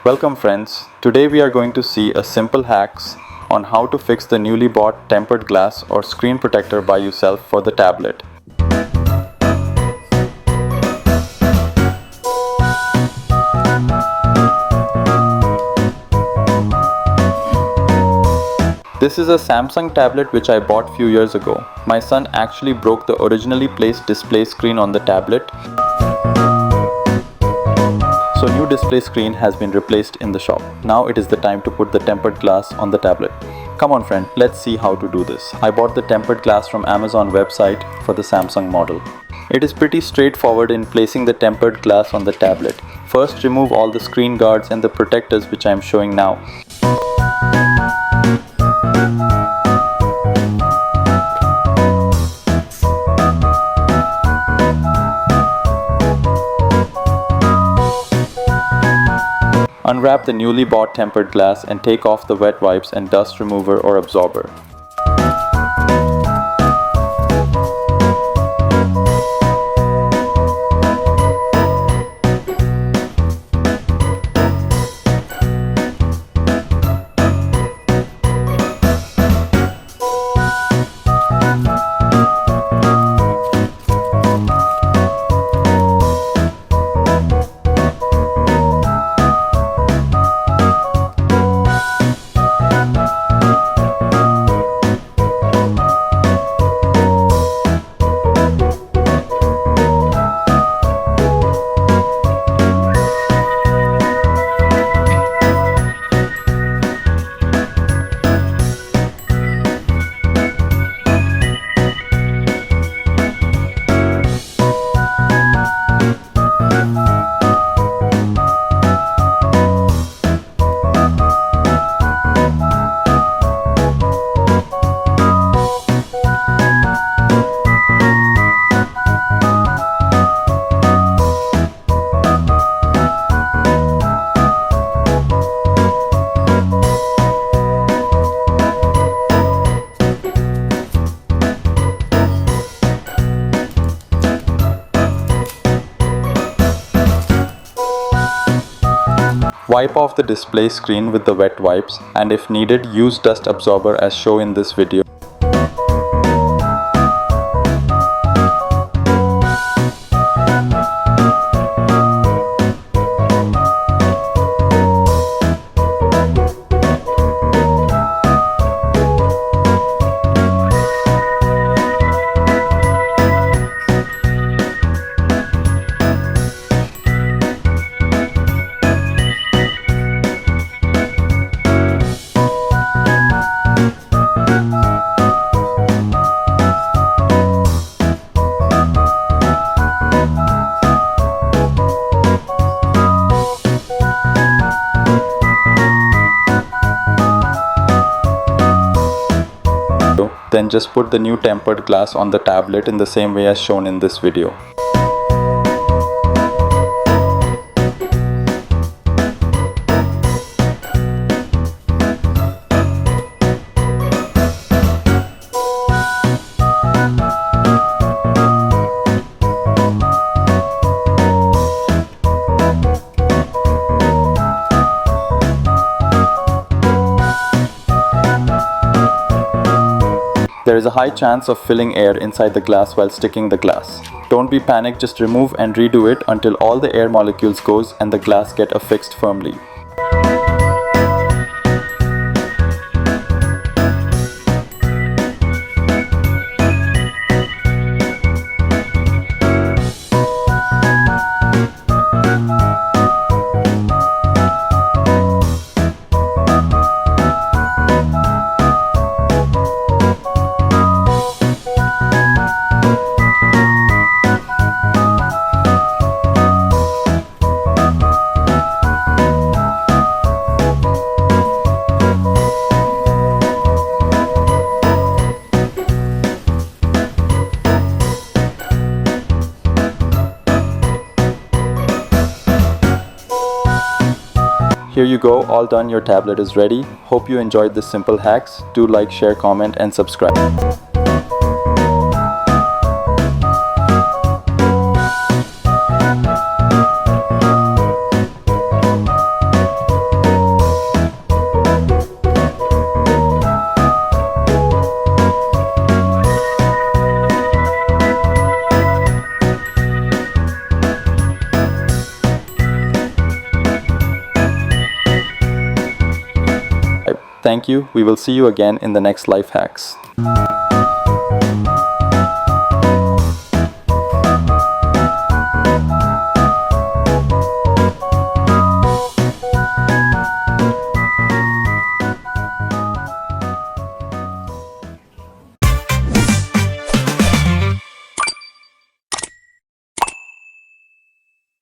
Welcome friends. Today we are going to see a simple hacks on how to fix the newly bought tempered glass or screen protector by yourself for the tablet. This is a Samsung tablet which I bought few years ago. My son actually broke the originally placed display screen on the tablet. So new display screen has been replaced in the shop. Now it is the time to put the tempered glass on the tablet. Come on friend, let's see how to do this. I bought the tempered glass from Amazon website for the Samsung model. It is pretty straightforward in placing the tempered glass on the tablet. First remove all the screen guards and the protectors which I am showing now. Unwrap the newly bought tempered glass and take off the wet wipes and dust remover or absorber. Wipe off the display screen with the wet wipes, and if needed use dust absorber as shown in this video. Then just put the new tempered glass on the tablet in the same way as shown in this video. There is a high chance of filling air inside the glass while sticking the glass. Don't be panicked, just remove and redo it until all the air molecules goes and the glass get affixed firmly. Here you go, all done, your tablet is ready. Hope you enjoyed this simple hacks. Do like, share, comment and subscribe. Thank you. We will see you again in the next Life Hacks.